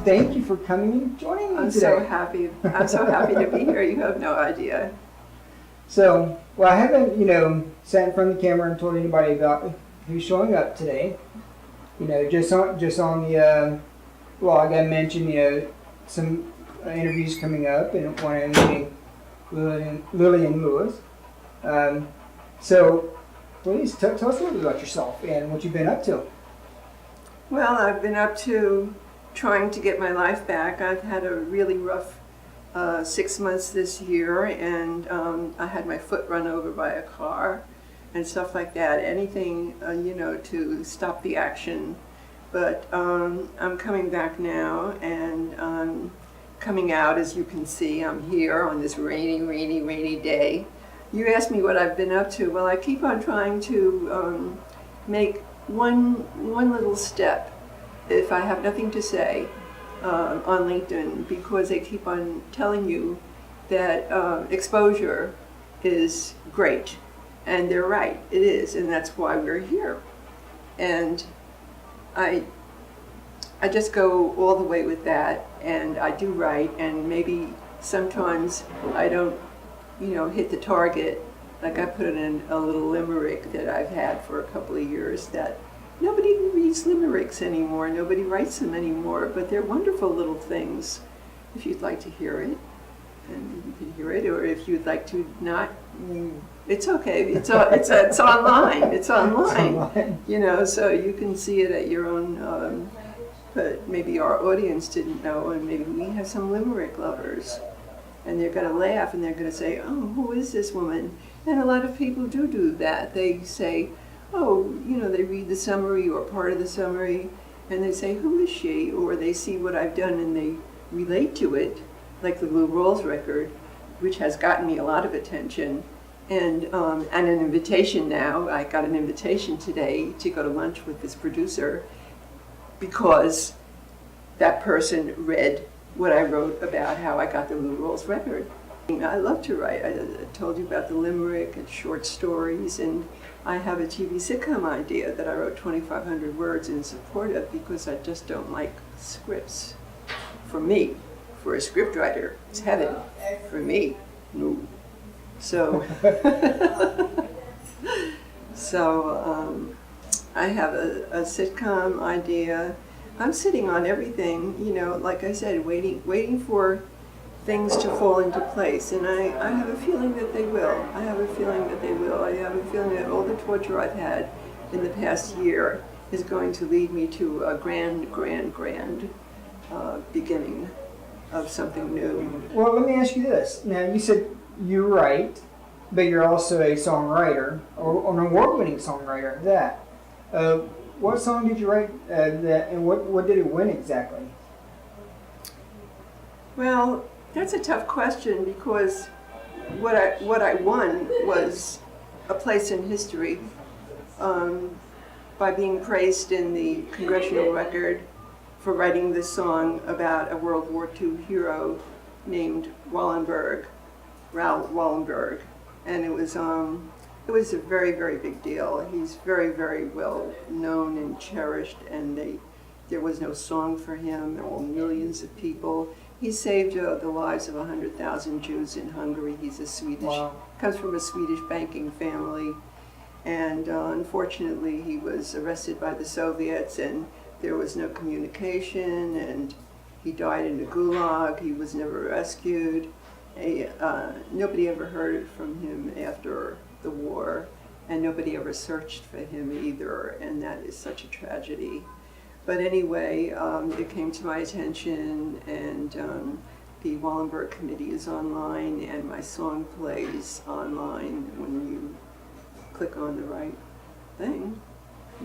thank you for coming and joining me I'm today. so happy. I'm so happy to be here. You have no idea. So, well, I haven't, sat in front of the camera and told anybody about who's showing up today. Just on the blog, I mentioned, some interviews coming up, and one of them being Lillian Lewis. So, please tell us a little bit about yourself and what you've been up to. Well, I've been up to trying to get my life back. I've had a really rough 6 months this year, and I had my foot run over by a car and stuff like that. Anything, to stop the action. But I'm coming back now, and coming out, as you can see. I'm here on this rainy day. You asked me what I've been up to. Well, I keep on trying to make one little step if I have nothing to say on LinkedIn, because they keep on telling you that exposure is great, and they're right, it is, and that's why we're here. And I just go all the way with that, and I do write, and maybe sometimes I don't, hit the target. Like I put in a little limerick that I've had for a couple of years that nobody reads limericks anymore, nobody writes them anymore, but they're wonderful little things. If you'd like to hear it, and you can hear it, or if you'd like to not, it's okay. It's online. It's online. So you can see it at your own. But maybe our audience didn't know, and maybe we have some limerick lovers, and they're going to laugh and they're going to say, "Oh, who is this woman?" And a lot of people do that. They say, "Oh, they read the summary or part of the summary, and they say, 'Who is she?' Or they see what I've done and they relate to it, like the Lou Rawls record, which has gotten me a lot of attention, and an invitation now. I got an invitation today to go to lunch with this producer because that person read what I wrote about how I got the Lou Rawls record. I love to write. I told you about the limerick and short stories, and I have a TV sitcom idea that I wrote 2,500 words in support of because I just don't like scripts. For me, for a scriptwriter, it's heaven. For me, no. So, I have a sitcom idea. I'm sitting on everything, like I said, waiting for things to fall into place, and I have a feeling that they will. I have a feeling that all the torture I've had in the past year is going to lead me to a grand beginning of something new. Well, let me ask you this. Now, you said you write, but you're also a songwriter, or an award-winning songwriter at that. What song did you write, and what did it win exactly? Well, that's a tough question because what I won was a place in history by being praised in the Congressional Record for writing this song about a World War II hero named Raoul Wallenberg, and it was a very, very big deal. He's very, very well known and cherished, and there was no song for him. There were millions of people. He saved the lives of 100,000 Jews in Hungary. He's comes from a Swedish banking family, and unfortunately he was arrested by the Soviets, and there was no communication, and he died in a gulag. He was never rescued. Nobody ever heard from him after the war, and nobody ever searched for him either, and that is such a tragedy. But anyway, it came to my attention, and the Wallenberg Committee is online, and my song plays online. When you click on the right thing,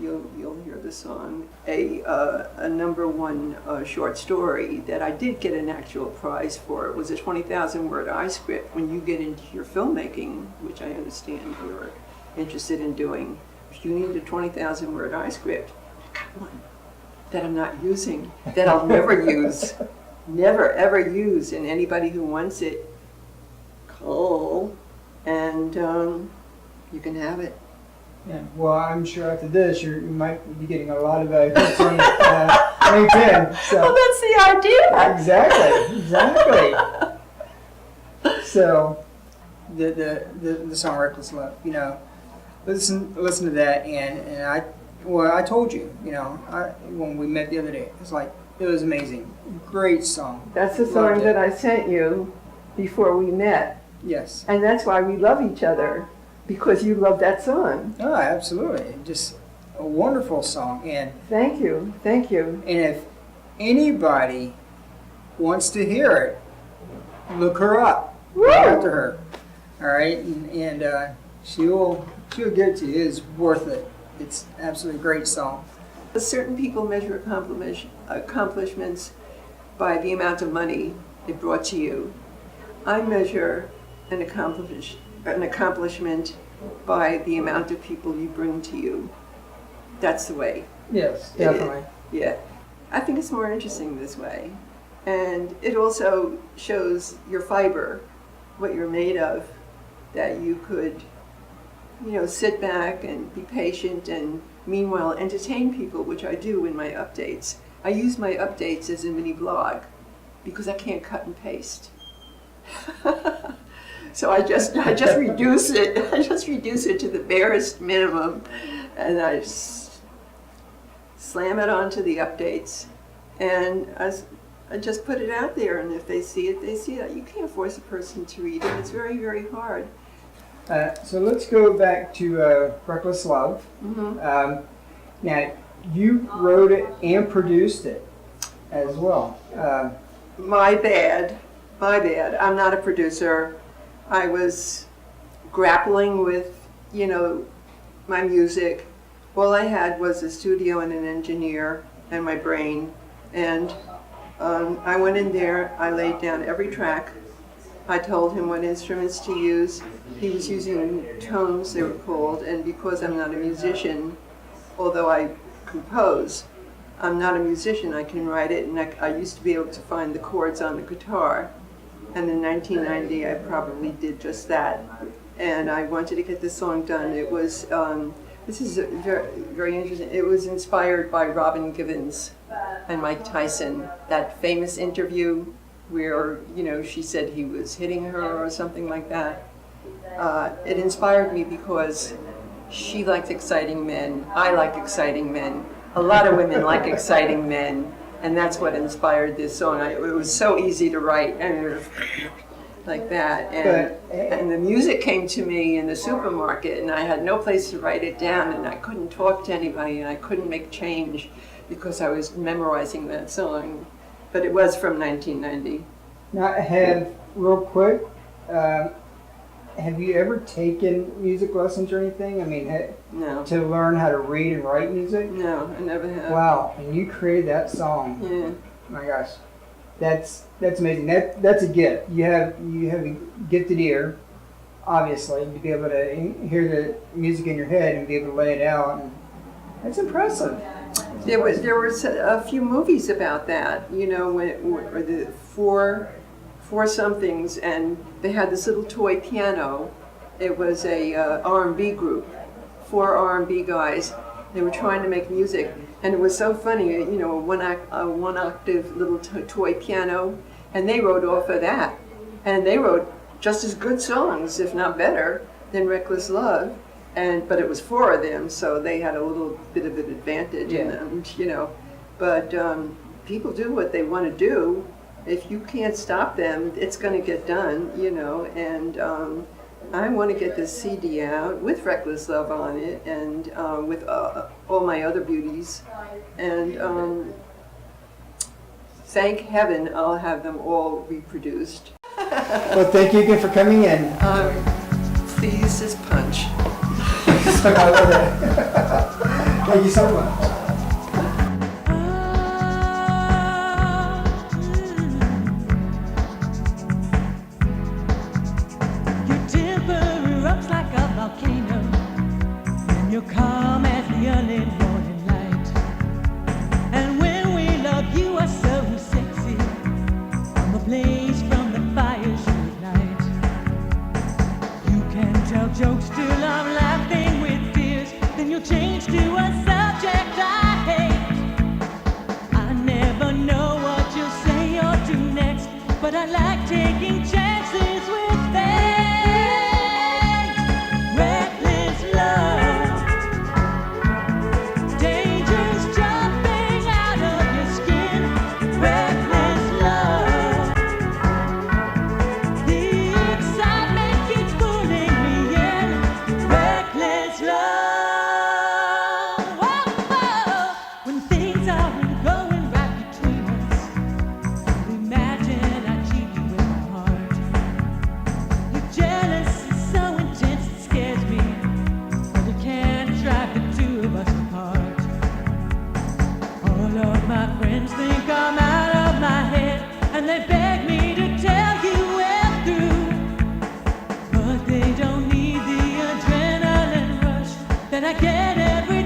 you'll hear the song. A #1 short story that I did get an actual prize for. It was a 20,000-word I-script. When you get into your filmmaking, which I understand you're interested in doing, if you need a 20,000-word I-script, I got one that I'm not using, that I'll never use, never ever use, and anybody who wants it, call, and you can have it. Yeah. Well, I'm sure after this, you might be getting a lot of hits on LinkedIn. So. Well, that's the idea. Exactly. So, the song "Reckless Love," listen to that, and I told you, when we met the other day, it was amazing, great song. That's the song that I sent you before we met. Yes. And that's why we love each other, because you love that song. Oh, absolutely, just a wonderful song, and thank you. And if anybody wants to hear it, look her up. Go after her. All right, and she'll give it to you. It's worth it. It's absolutely a great song. Certain people measure accomplishments by the amount of money it brought to you. I measure an accomplishment by the amount of people you bring to you. That's the way. Yes, definitely. Yeah. I think it's more interesting this way. And it also shows your fiber, what you're made of, that you could, sit back and be patient and meanwhile entertain people, which I do in my updates. I use my updates as a mini blog because I can't cut and paste. So I just reduce it. I just reduce it to the barest minimum, and I slam it onto the updates, and I just put it out there. And if they see it, they see it. You can't force a person to read it. It's very, very hard. So let's go back to Reckless Love. Mm-hmm. Now, you wrote it and produced it as well. My bad. I'm not a producer. I was grappling with, my music. All I had was a studio and an engineer and my brain. And I went in there, I laid down every track. I told him what instruments to use. He was using tones, they were called, and because I'm not a musician, although I compose, I'm not a musician. I can write it, and I used to be able to find the chords on the guitar. And in 1990, I probably did just that. And I wanted to get this song done. It was, this is very, very interesting. It was inspired by Robin Givens and Mike Tyson, that famous interview where, she said he was hitting her or something like that. It inspired me because she liked exciting men. I like exciting men. A lot of women like exciting men, and that's what inspired this song. It was so easy to write, and like that. And the music came to me in the supermarket, and I had no place to write it down, and I couldn't talk to anybody, and I couldn't make change because I was memorizing that song. But it was from 1990. Now, real quick, have you ever taken music lessons or anything? I mean, no. To learn how to read and write music? No, I never have. Wow, and you created that song. Yeah. My gosh, that's amazing. That's a gift. You have a gifted ear, obviously, to be able to hear the music in your head and be able to lay it out. And that's impressive. There was a few movies about that, where the four somethings, and they had this little toy piano. It was a R&B group, 4 R&B guys. They were trying to make music, and it was so funny, a one octave little toy piano, and they wrote off of that, and they wrote just as good songs, if not better, than Reckless Love. But it was 4 of them, so they had a little bit of an advantage in them, But people do what they want to do. If you can't stop them, it's going to get done, And I want to get this CD out with Reckless Love on it, and with all my other beauties. And thank heaven I'll have them all reproduced. Well, thank you again for coming in. Pleased as punch. I love it. Thank you so much. Your temper erupts like a volcano, and you're calm as the early morning light. And when we love, you are so sexy, from the blaze from the fires you ignite. You can tell jokes till I'm laughing with tears. dead every